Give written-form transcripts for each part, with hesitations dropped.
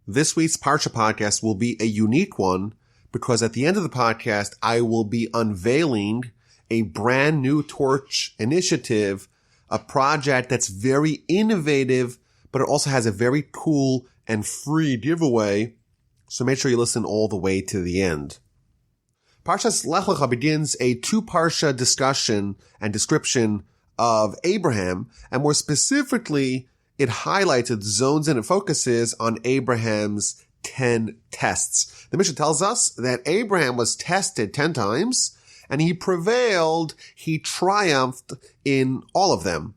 This week's Parsha podcast will be a unique one because at the end of the podcast, I will be unveiling a brand new Torch initiative, a project that's very innovative, but it also has a very cool and free giveaway. So make sure you listen all the way to the end. Parshas Lecha begins a two-parsha discussion and description of Abraham, and more specifically, it highlights, it zones in and focuses on Abraham's 10 tests. The Mishnah tells us that Abraham was tested 10 times, and he prevailed, he triumphed in all of them.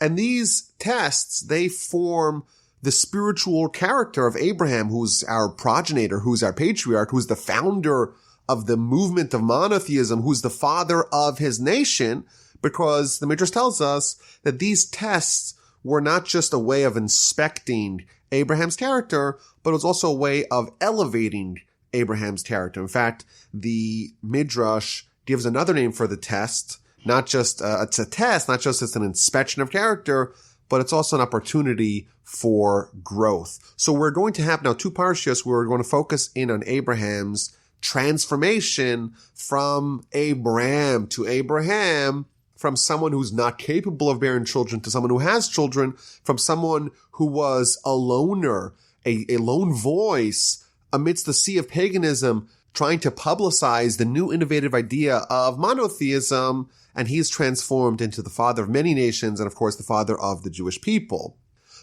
And these tests, they form the spiritual character of Abraham, who's our progenitor, who's our patriarch, who's the founder of the movement of monotheism, who's the father of his nation, because the Midrash tells us that these tests were not just a way of inspecting Abraham's character, but it was also a way of elevating Abraham's character. In fact, the Midrash gives another name for the test, not just, it's a test, not just as an inspection of character, but it's also an opportunity for growth. So we're going to have now two parshas where we're going to focus in on Abraham's transformation from Abraham to Abraham, from someone who's not capable of bearing children to someone who has children, from someone who was a loner, a lone voice amidst the sea of paganism, trying to publicize the new innovative idea of monotheism, and he's transformed into the father of many nations and, of course, the father of the Jewish people.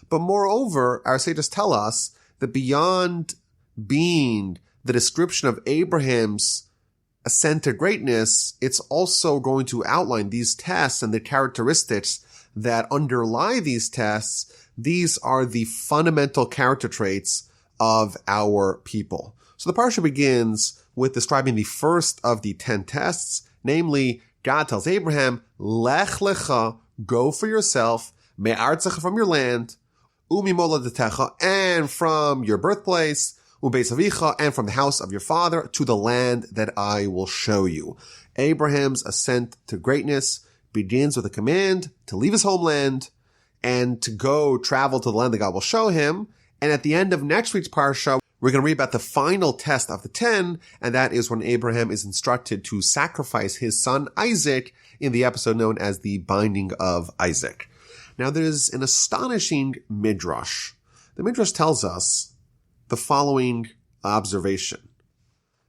But moreover, our sages tell us that beyond being the description of Abraham's ascent to greatness, it's also going to outline these tests and the characteristics that underlie these tests. These are the fundamental character traits of our people. So the Parsha begins with describing the first of the 10 tests, namely, God tells Abraham, Lech Lecha, go for yourself, me'artzecha, from your land, umimoladetecha, and from your birthplace, ubeis avicha, and from the house of your father, to the land that I will show you. Abraham's ascent to greatness begins with a command to leave his homeland and to go travel to the land that God will show him. And at the end of next week's Parsha, we're going to read about the final test of the 10, and that is when Abraham is instructed to sacrifice his son Isaac in the episode known as the Binding of Isaac. Now, there's an astonishing midrash. The midrash tells us the following observation.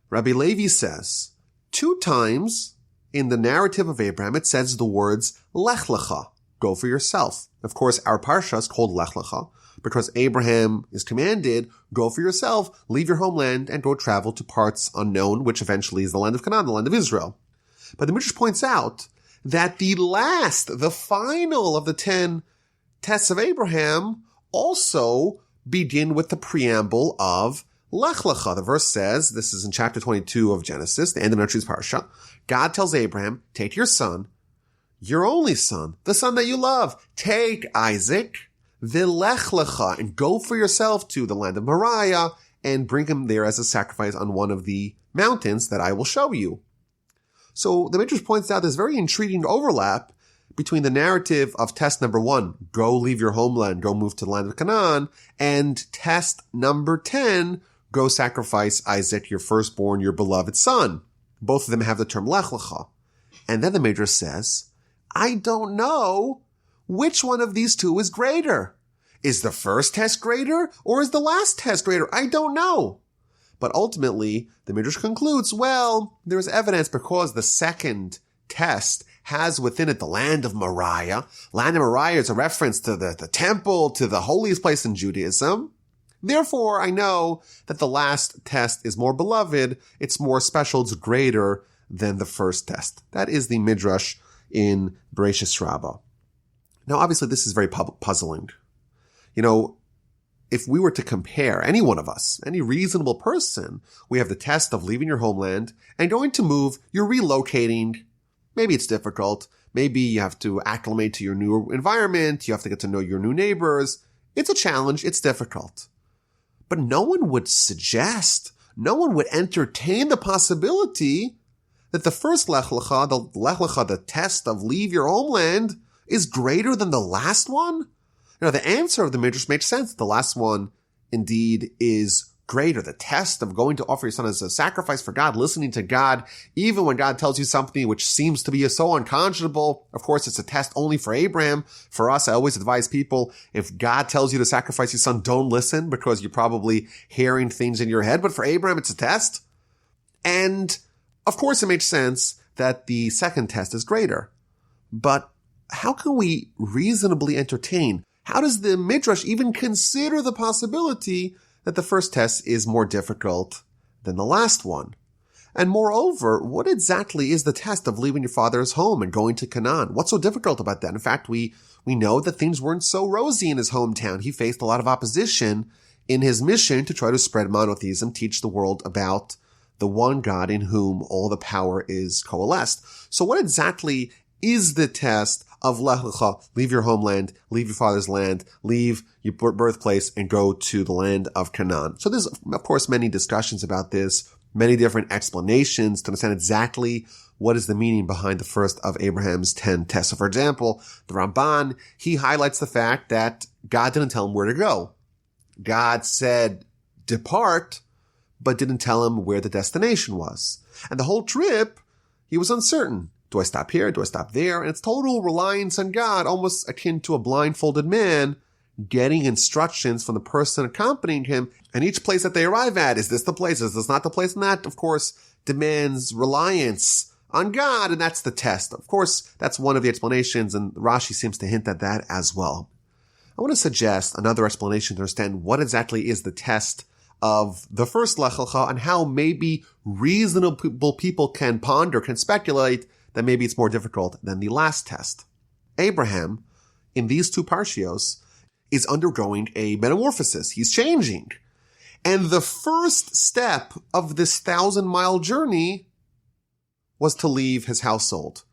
Rabbi Levi says, 2 times in the narrative of Abraham, it says the words Lech Lecha, go for yourself. Of course, our Parsha is called Lech Lecha because Abraham is commanded, go for yourself, leave your homeland, and go travel to parts unknown, which eventually is the land of Canaan, the land of Israel. But the Midrash points out that the final of the 10 tests of Abraham also begin with the preamble of Lech Lecha. The verse says, this is in chapter 22 of Genesis, the end of next week's Parsha, God tells Abraham, take your son, your only son, the son that you love, take Isaac, V'lech Lecha, and go for yourself to the land of Moriah and bring him there as a sacrifice on one of the mountains that I will show you. So the Midrash points out this very intriguing overlap between the narrative of test number 1, go leave your homeland, go move to the land of Canaan, and test number 10, go sacrifice Isaac, your firstborn, your beloved son. Both of them have the term Lech Lecha. And then the Midrash says, I don't know which one of these two is greater. Is the first test greater or is the last test greater? I don't know. But ultimately, the Midrash concludes, well, there's evidence because the second test has within it the land of Moriah. Land of Moriah is a reference to the temple, to the holiest place in Judaism. Therefore, I know that the last test is more beloved, it's more special, it's greater than the first test. That is the Midrash in Bereshis Rabbah. Now, obviously, this is very puzzling. You know, if we were to compare any one of us, any reasonable person, we have the test of leaving your homeland and going to move, you're relocating. Maybe it's difficult. Maybe you have to acclimate to your new environment. You have to get to know your new neighbors. It's a challenge. It's difficult. But no one would suggest, no one would entertain the possibility that the first Lech Lecha, the test of leave your homeland, is greater than the last one? You know, the answer of the Midrash makes sense. The last one indeed is greater. The test of going to offer your son as a sacrifice for God, listening to God, even when God tells you something which seems to be so unconscionable. Of course, it's a test only for Abraham. For us, I always advise people, if God tells you to sacrifice your son, don't listen, because you're probably hearing things in your head. But for Abraham, it's a test. And of course, it makes sense that the second test is greater. But how can we reasonably entertain? How does the Midrash even consider the possibility that the first test is more difficult than the last one? And moreover, what exactly is the test of leaving your father's home and going to Canaan? What's so difficult about that? In fact, we know that things weren't so rosy in his hometown. He faced a lot of opposition in his mission to try to spread monotheism, teach the world about the one God in whom all the power is coalesced. So what exactly is the test of Lecha, leave your homeland, leave your father's land, leave your birthplace, and go to the land of Canaan? So there's, of course, many discussions about this, many different explanations to understand exactly what is the meaning behind the first of Abraham's 10 tests. So, for example, the Ramban, he highlights the fact that God didn't tell him where to go. God said, depart, but didn't tell him where the destination was. And the whole trip, he was uncertain. Do I stop here? Do I stop there? And it's total reliance on God, almost akin to a blindfolded man getting instructions from the person accompanying him. And each place that they arrive at, is this the place? Is this not the place? And that, of course, demands reliance on God. And that's the test. Of course, that's one of the explanations. And Rashi seems to hint at that as well. I want to suggest another explanation to understand what exactly is the test of the first Lech Lecha and how maybe reasonable people can ponder, can speculate that maybe it's more difficult than the last test. Abraham, in these two parshios, is undergoing a metamorphosis. He's changing. And the first step of this 1,000-mile journey was to leave his household.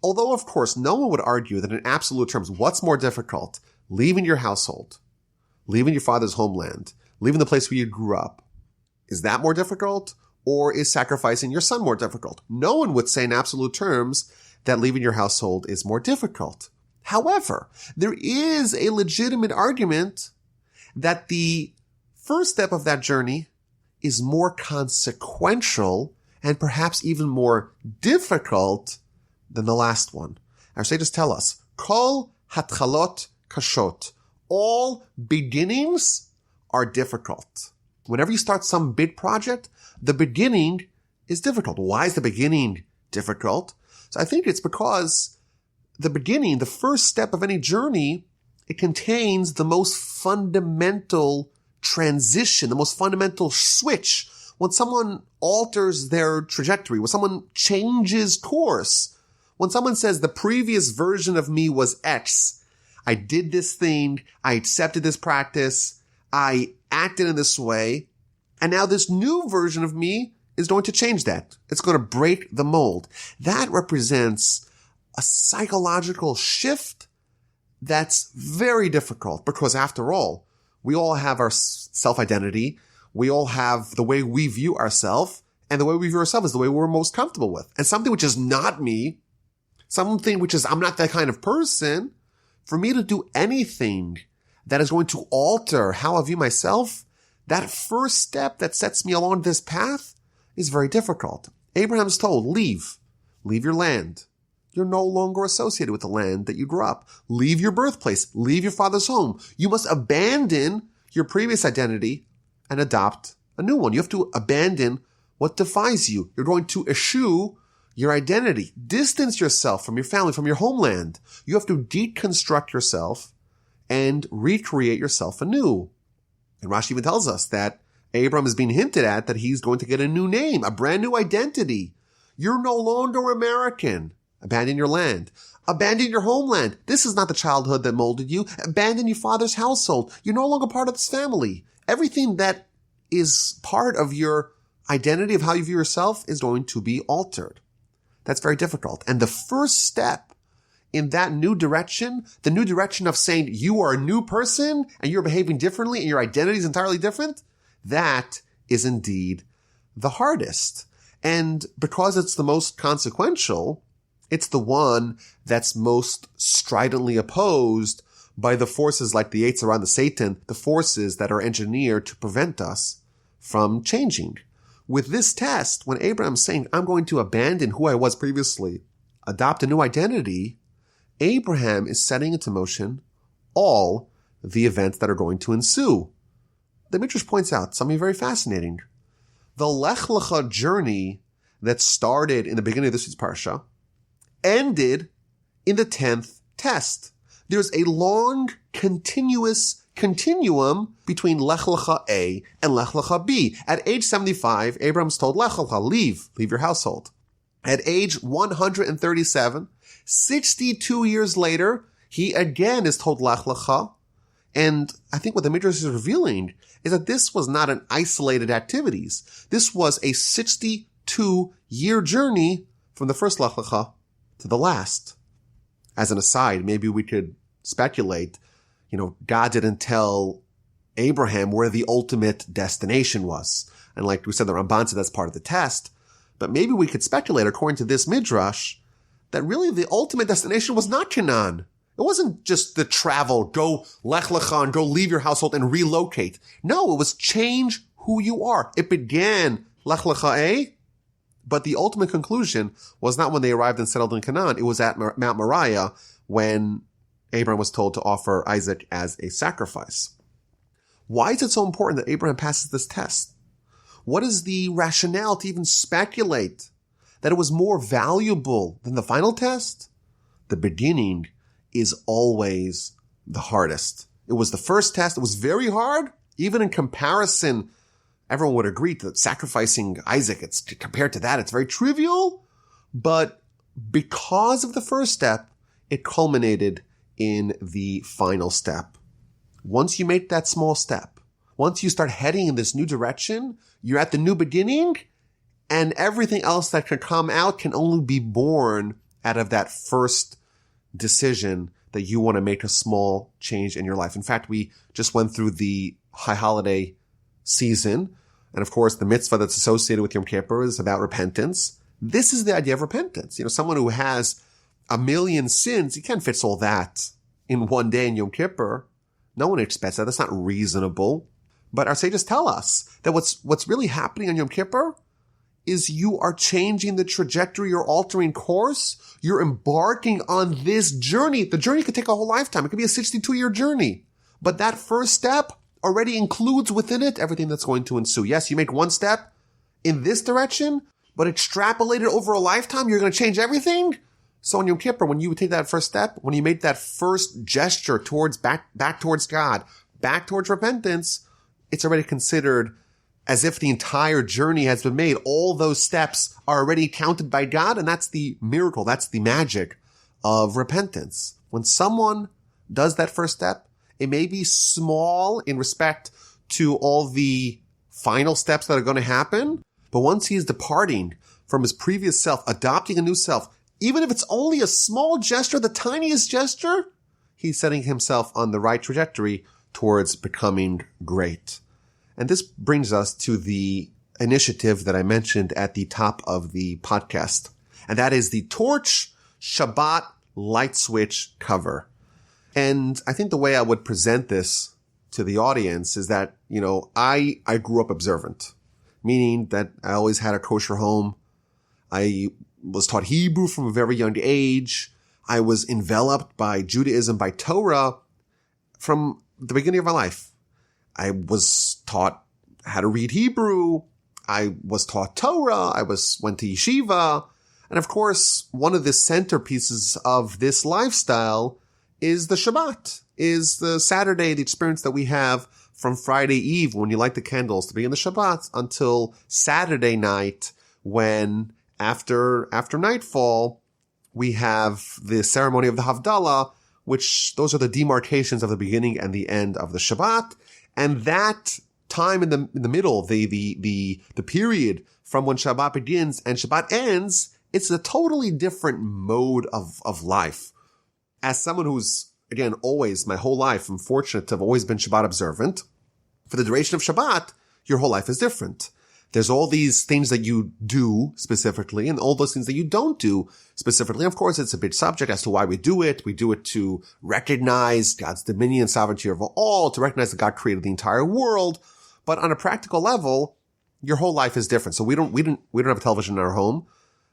Although, of course, no one would argue that in absolute terms, what's more difficult? Leaving your household, leaving your father's homeland, leaving the place where you grew up. Is that more difficult? Or is sacrificing your son more difficult? No one would say in absolute terms that leaving your household is more difficult. However, there is a legitimate argument that the first step of that journey is more consequential and perhaps even more difficult than the last one. Our sages tell us, Kol hatchalot kashot. All beginnings are difficult. Whenever you start some big project, the beginning is difficult. Why is the beginning difficult? So I think it's because the beginning, the first step of any journey, it contains the most fundamental transition, the most fundamental switch. When someone alters their trajectory, when someone changes course, when someone says the previous version of me was X, I did this thing, I accepted this practice, I acted in this way, and now this new version of me is going to change that. It's going to break the mold. That represents a psychological shift that's very difficult because, after all, we all have our self-identity. We all have the way we view ourselves, and the way we view ourselves is the way we're most comfortable with. And something which is not me, something which is I'm not that kind of person, for me to do anything that is going to alter how I view myself, that first step that sets me along this path is very difficult. Abraham's told, leave your land. You're no longer associated with the land that you grew up. Leave your birthplace. Leave your father's home. You must abandon your previous identity and adopt a new one. You have to abandon what defines you. You're going to eschew your identity. Distance yourself from your family, from your homeland. You have to deconstruct yourself and recreate yourself anew. And Rashi even tells us that Abram is being hinted at that he's going to get a new name, a brand new identity. You're no longer American. Abandon your land. Abandon your homeland. This is not the childhood that molded you. Abandon your father's household. You're no longer part of this family. Everything that is part of your identity of how you view yourself is going to be altered. That's very difficult. And the first step in that new direction, the new direction of saying you are a new person and you're behaving differently and your identity is entirely different, that is indeed the hardest. And because it's the most consequential, it's the one that's most stridently opposed by the forces like the Yetzer Hara and the Satan, the forces that are engineered to prevent us from changing. With this test, when Abraham's saying, I'm going to abandon who I was previously, adopt a new identity, Abraham is setting into motion all the events that are going to ensue. The Midrash points out something very fascinating. The Lech Lecha journey that started in the beginning of this week's Parsha ended in the 10th test. There's a long, continuous continuum between Lech Lecha A and Lech Lecha B. At age 75, Abraham's told Lech Lecha, leave your household. At age 137, 62 years later, he again is told Lech Lecha. And I think what the Midrash is revealing is that this was not an isolated activities. This was a 62-year journey from the first Lech Lecha to the last. As an aside, maybe we could speculate, God didn't tell Abraham where the ultimate destination was. And like we said, the Ramban said that's part of the test. But maybe we could speculate, according to this Midrash, that really the ultimate destination was not Canaan. It wasn't just the travel, go Lech Lecha and go leave your household and relocate. No, it was change who you are. It began Lech Lecha A, but the ultimate conclusion was not when they arrived and settled in Canaan. It was at Mount Moriah when Abraham was told to offer Isaac as a sacrifice. Why is it so important that Abraham passes this test? What is the rationale to even speculate that it was more valuable than the final test? The beginning is always the hardest. It was the first test. It was very hard. Even in comparison, everyone would agree that sacrificing Isaac, compared to that, it's very trivial. But because of the first step, it culminated in the final step. Once you make that small step, once you start heading in this new direction, you're at the new beginning, and everything else that can come out can only be born out of that first decision that you want to make a small change in your life. In fact, we just went through the high holiday season. And of course, the mitzvah that's associated with Yom Kippur is about repentance. This is the idea of repentance. Someone who has a million sins, you can't fit all that in one day in Yom Kippur. No one expects that. That's not reasonable. But our sages tell us that what's really happening on Yom Kippur is you are changing the trajectory, you're altering course, you're embarking on this journey. The journey could take a whole lifetime. It could be a 62-year journey. But that first step already includes within it everything that's going to ensue. Yes, you make one step in this direction, but extrapolated over a lifetime, you're going to change everything. So on Yom Kippur, when you take that first step, when you make that first gesture towards back towards God, back towards repentance, it's already considered as if the entire journey has been made. All those steps are already counted by God, and that's the miracle, that's the magic of repentance. When someone does that first step, it may be small in respect to all the final steps that are going to happen, but once he is departing from his previous self, adopting a new self, even if it's only a small gesture, the tiniest gesture, he's setting himself on the right trajectory towards becoming great. And this brings us to the initiative that I mentioned at the top of the podcast. And that is the Torch Shabbat light switch cover. And I think the way I would present this to the audience is that, I grew up observant, meaning that I always had a kosher home. I was taught Hebrew from a very young age. I was enveloped by Judaism, by Torah from the beginning of my life. I was taught how to read Hebrew. I was taught Torah. I went to yeshiva. And of course, one of the centerpieces of this lifestyle is the Shabbat, is the Saturday, the experience that we have from Friday Eve when you light the candles to begin the Shabbat until Saturday night when after nightfall, we have the ceremony of the Havdalah, which those are the demarcations of the beginning and the end of the Shabbat. And that time in the middle, the period from when Shabbat begins and Shabbat ends, it's a totally different mode of life. As someone who's, again, always, my whole life, I'm fortunate to have always been Shabbat observant. For the duration of Shabbat, your whole life is different. There's all these things that you do specifically and all those things that you don't do specifically. Of course, it's a big subject as to why we do it. We do it to recognize God's dominion and sovereignty over all, to recognize that God created the entire world. But on a practical level, your whole life is different. So we don't have a television in our home,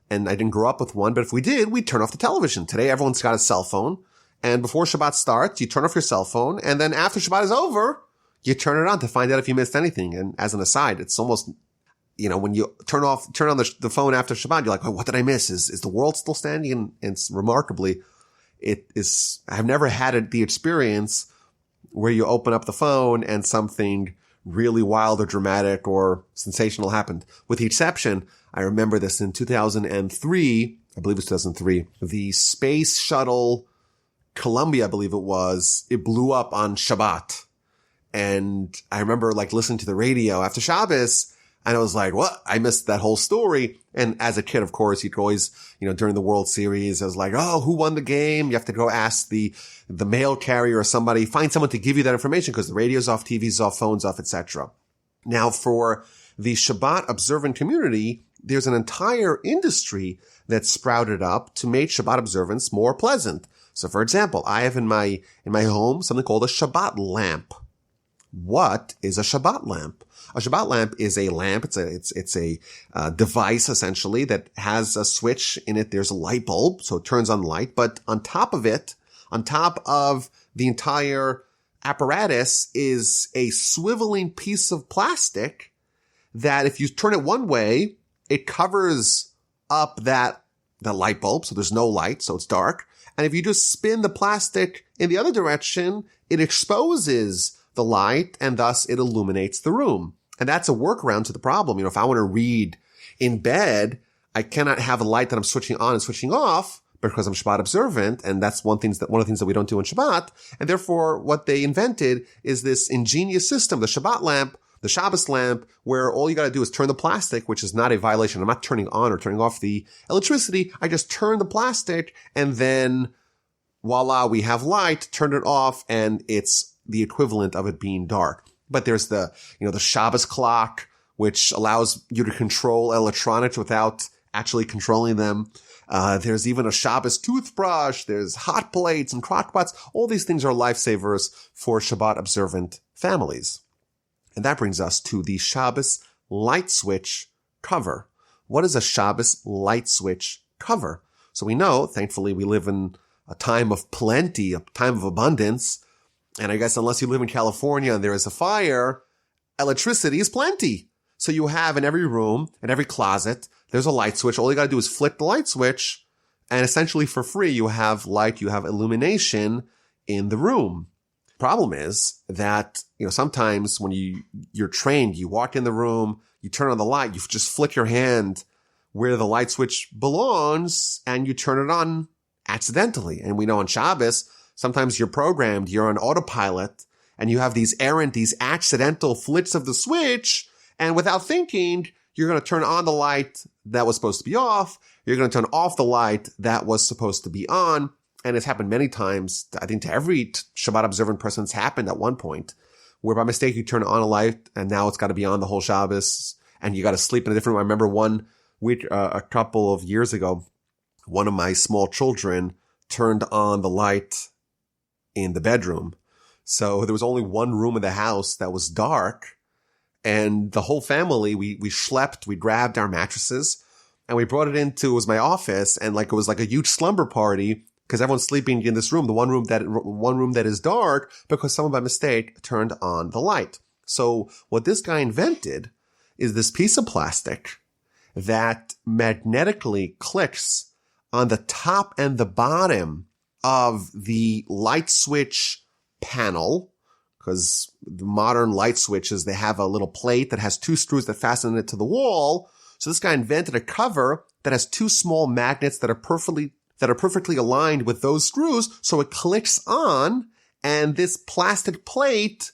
and I didn't grow up with one. But if we did, we'd turn off the television. Today, everyone's got a cell phone. And before Shabbat starts, you turn off your cell phone. And then after Shabbat is over, you turn it on to find out if you missed anything. And as an aside, it's almost, when you turn on the phone after Shabbat, you're like, oh, what did I miss? Is the world still standing? And it's remarkably, I've never had the experience where you open up the phone and something really wild or dramatic or sensational happened. With the exception, I remember this in 2003, I believe it was 2003, the space shuttle Columbia, I believe it blew up on Shabbat. And I remember listening to the radio after Shabbos, and I was like, what? I missed that whole story. And as a kid, of course, you could always, during the World Series, I was like, oh, who won the game? You have to go ask the mail carrier or somebody, find someone to give you that information because the radio's off, TV's off, phone's off, etc. Now, for the Shabbat observant community, there's an entire industry that sprouted up to make Shabbat observance more pleasant. So, for example, I have in my home something called a Shabbat lamp. What is a Shabbat lamp? A Shabbat lamp is a lamp. It's a device essentially that has a switch in it. There's a light bulb, so it turns on the light. But on top of the entire apparatus is a swiveling piece of plastic that if you turn it one way, it covers up the light bulb, so there's no light, so it's dark. And if you just spin the plastic in the other direction, it exposes the light and thus it illuminates the room. And that's a workaround to the problem. If I want to read in bed, I cannot have a light that I'm switching on and switching off because I'm Shabbat observant. And that's one of the things that we don't do in Shabbat. And therefore what they invented is this ingenious system, the Shabbat lamp, the Shabbos lamp, where all you got to do is turn the plastic, which is not a violation. I'm not turning on or turning off the electricity. I just turn the plastic and then voila, we have light, turn it off, and it's the equivalent of it being dark. But there's the Shabbos clock, which allows you to control electronics without actually controlling them. There's even a Shabbos toothbrush. There's hot plates and crock pots. All these things are lifesavers for Shabbat observant families. And that brings us to the Shabbos light switch cover. What is a Shabbos light switch cover? So we know, thankfully, we live in a time of plenty, a time of abundance. And I guess unless you live in California and there is a fire, electricity is plenty. So you have in every room, in every closet, there's a light switch. All you got to do is flick the light switch. And essentially for free, you have light, you have illumination in the room. Problem is that, sometimes when you're trained, you walk in the room, you turn on the light, you just flick your hand where the light switch belongs and you turn it on accidentally. And we know on Shabbos, sometimes you're on autopilot and you have these accidental flicks of the switch. And without thinking, you're going to turn on the light that was supposed to be off. You're going to turn off the light that was supposed to be on. And it's happened many times. I think to every Shabbat observant person, it's happened at one point where by mistake you turn on a light and now it's got to be on the whole Shabbos and you got to sleep in a different room. I remember one week, a couple of years ago, one of my small children turned on the light in the bedroom. So there was only one room in the house that was dark. And the whole family, we grabbed our mattresses and we brought it was my office. And it was like a huge slumber party because everyone's sleeping in this room, the one room that is dark because someone by mistake turned on the light. So what this guy invented is this piece of plastic that magnetically clicks on the top and the bottom of the light switch panel, because the modern light switches, they have a little plate that has two screws that fasten it to the wall. So this guy invented a cover that has two small magnets that are perfectly aligned with those screws. So it clicks on and this plastic plate,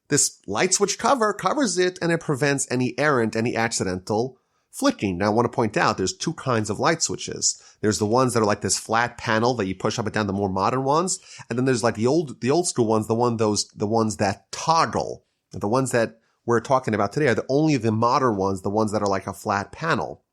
this light switch cover covers it and it prevents any accidental flicking. Now I want to point out there's two kinds of light switches. There's the ones that are like this flat panel that you push up and down, the more modern ones. And then there's like the old school ones, the ones that toggle, the ones that we're talking about today are only the modern ones, the ones that are like a flat panel.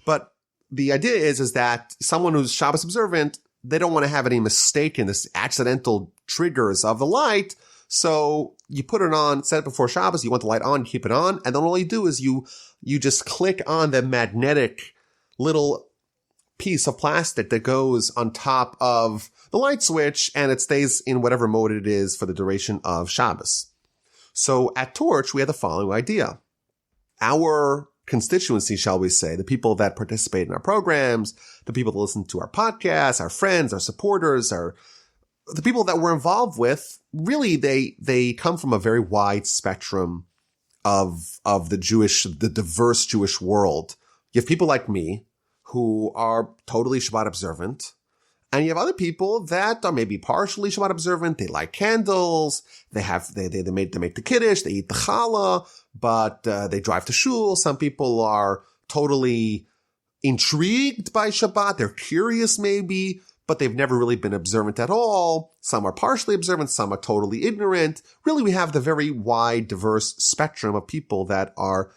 But the idea is that someone who's Shabbos observant, they don't want to have any mistake in this accidental triggers of the light. So you put it on, set it before Shabbos, you want the light on, keep it on, and then all you do is you just click on the magnetic little piece of plastic that goes on top of the light switch, and it stays in whatever mode it is for the duration of Shabbos. So at Torch, we had the following idea. Our constituency, shall we say, the people that participate in our programs, the people that listen to our podcasts, our friends, our supporters, the people that we're involved with, really they come from a very wide spectrum of the diverse Jewish world. You have people like me who are totally Shabbat observant, and you have other people that are maybe partially Shabbat observant. They light candles. They make the kiddush. They eat the challah, but they drive to shul. Some people are totally intrigued by Shabbat. They're curious maybe, but they've never really been observant at all. Some are partially observant. Some are totally ignorant. Really, we have the very wide, diverse spectrum of people that are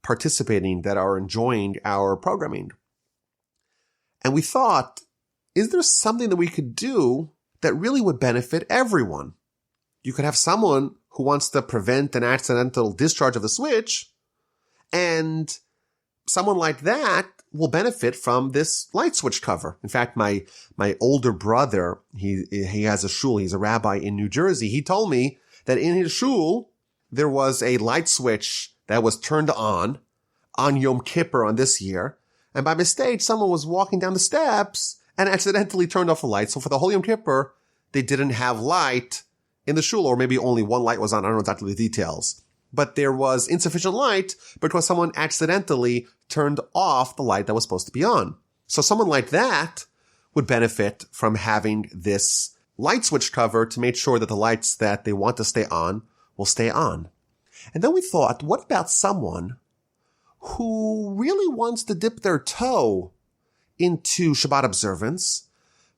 participating, that are enjoying our programming. And we thought, is there something that we could do that really would benefit everyone? You could have someone who wants to prevent an accidental discharge of the switch, and someone like that will benefit from this light switch cover. In fact, my older brother, he has a shul, he's a rabbi in New Jersey. He told me that in his shul, there was a light switch that was turned on Yom Kippur on this year, and by mistake, someone was walking down the steps and accidentally turned off the light. So for the whole Yom Kippur, they didn't have light in the shul, or maybe only one light was on. I don't know exactly the details. But there was insufficient light because someone accidentally turned off the light that was supposed to be on. So someone like that would benefit from having this light switch cover to make sure that the lights that they want to stay on will stay on. And then we thought, what about someone who really wants to dip their toe into Shabbat observance,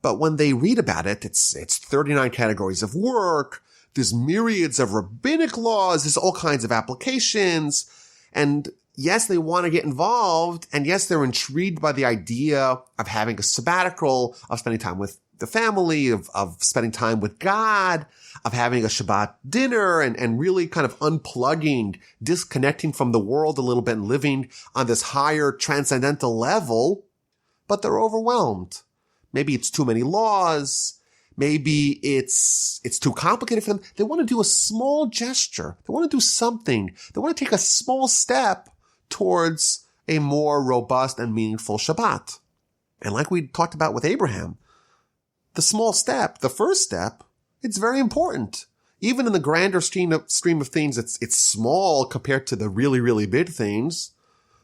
but when they read about it, it's 39 categories of work, there's myriads of rabbinic laws, there's all kinds of applications, and yes, they want to get involved, and yes, they're intrigued by the idea of having a sabbatical, of spending time with the family, of spending time with God, of having a Shabbat dinner, and really kind of unplugging, disconnecting from the world a little bit and living on this higher transcendental level, but they're overwhelmed. Maybe it's too many laws. Maybe it's too complicated for them. They want to do a small gesture. They want to do something. They want to take a small step towards a more robust and meaningful Shabbat. And like we talked about with Abraham, the small step, the first step, it's very important. Even in the grander stream of things, it's small compared to the really, really big things.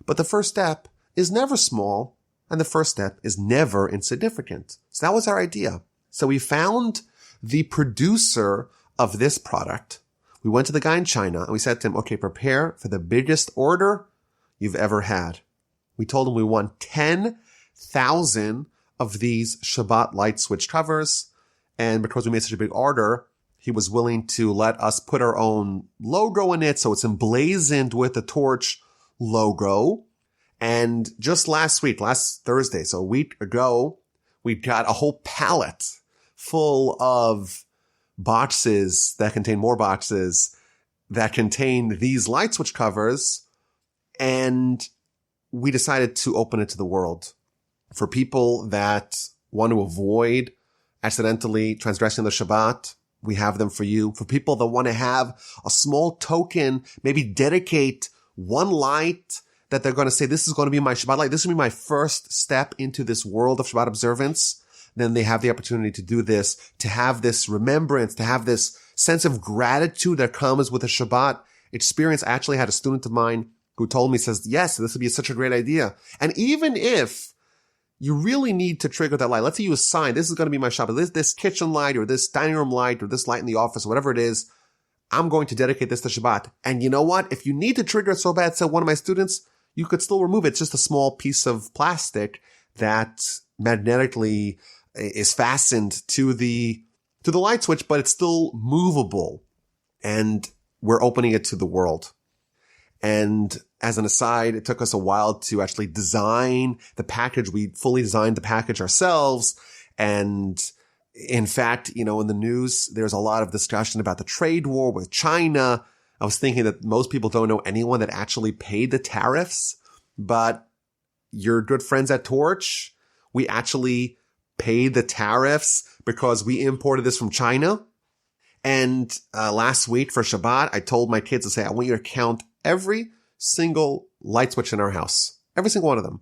But the first step is never small, and the first step is never insignificant. So that was our idea. So we found the producer of this product. We went to the guy in China, and we said to him, okay, prepare for the biggest order you've ever had. We told him we want 10,000 of these Shabbat light switch covers. And because we made such a big order, he was willing to let us put our own logo in it. So it's emblazoned with the Torch logo. And just last Thursday, so a week ago, we got a whole pallet full of boxes that contain more boxes that contain these light switch covers. And we decided to open it to the world. For people that want to avoid accidentally transgressing the Shabbat, we have them for you. For people that want to have a small token, maybe dedicate one light that they're going to say, this is going to be my Shabbat light. This is going to be my first step into this world of Shabbat observance. Then they have the opportunity to do this, to have this remembrance, to have this sense of gratitude that comes with a Shabbat experience. I actually had a student of mine who told me, says, yes, this would be such a great idea. And even if you really need to trigger that light, let's say you assign, this is going to be my Shabbat, this kitchen light or this dining room light or this light in the office, whatever it is, I'm going to dedicate this to Shabbat. And you know what? If you need to trigger it so bad, said one of my students, you could still remove it. It's just a small piece of plastic that magnetically is fastened to the light switch, but it's still movable. And we're opening it to the world. And as an aside, it took us a while to actually design the package. We fully designed the package ourselves. And in fact, in the news, there's a lot of discussion about the trade war with China. I was thinking that most people don't know anyone that actually paid the tariffs, but your good friends at Torch, we actually paid the tariffs because we imported this from China. And last week for Shabbat, I told my kids to say, I want you to count every single light switch in our house. Every single one of them.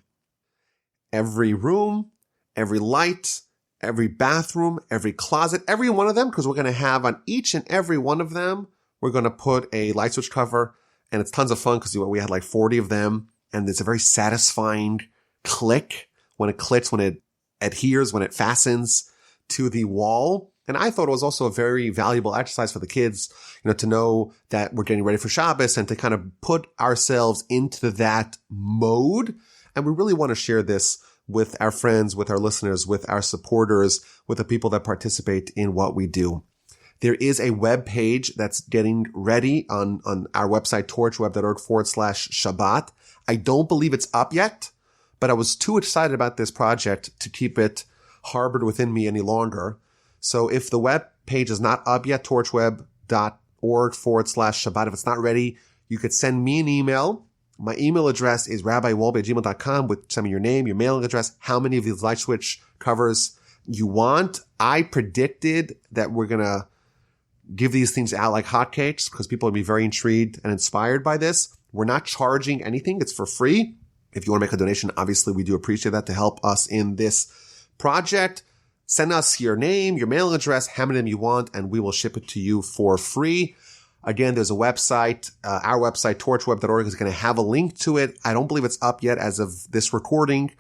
Every room, every light, every bathroom, every closet, every one of them, because we're going to have on each and every one of them, we're going to put a light switch cover. And it's tons of fun because we had like 40 of them. And it's a very satisfying click when it clicks, when it adheres, when it fastens to the wall. And I thought it was also a very valuable exercise for the kids, to know that we're getting ready for Shabbos and to kind of put ourselves into that mode. And we really want to share this with our friends, with our listeners, with our supporters, with the people that participate in what we do. There is a web page that's getting ready on our website, torchweb.org/Shabbat. I don't believe it's up yet, but I was too excited about this project to keep it harbored within me any longer. So if the web page is not up yet, torchweb.org/Shabbat, if it's not ready, you could send me an email. My email address is rabbiwolbe@gmail.com with send me your name, your mailing address, how many of these light switch covers you want. I predicted that we're going to give these things out like hotcakes because people will be very intrigued and inspired by this. We're not charging anything. It's for free. If you want to make a donation, obviously we do appreciate that to help us in this project. Send us your name, your mailing address, how many of them you want, and we will ship it to you for free. Again, there's a website. Our website, torchweb.org, is going to have a link to it. I don't believe it's up yet as of this recording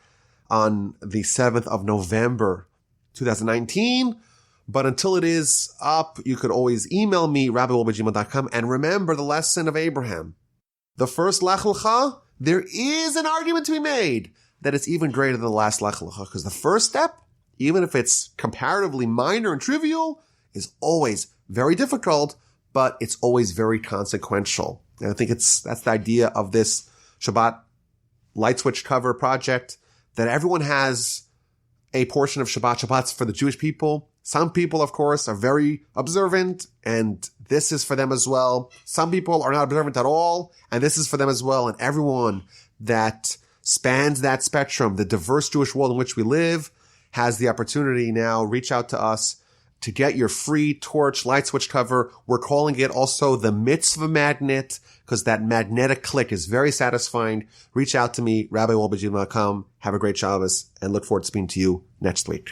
on the 7th of November, 2019. But until it is up, you could always email me, rabbiwolbe@gmail.com. And remember the lesson of Abraham. The first Lech Lecha, there is an argument to be made that it's even greater than the last Lech Lecha, because the first step, even if it's comparatively minor and trivial, is always very difficult, but it's always very consequential. And I think that's the idea of this Shabbat light switch cover project, that everyone has a portion of Shabbat. Shabbat's for the Jewish people. Some people, of course, are very observant, and this is for them as well. Some people are not observant at all, and this is for them as well. And everyone that spans that spectrum, the diverse Jewish world in which we live, has the opportunity now. Reach out to us to get your free Torch light switch cover. We're calling it also the mitzvah magnet because that magnetic click is very satisfying. Reach out to me, rabbiwolbe@gmail.com. Have a great Shabbos and look forward to speaking to you next week.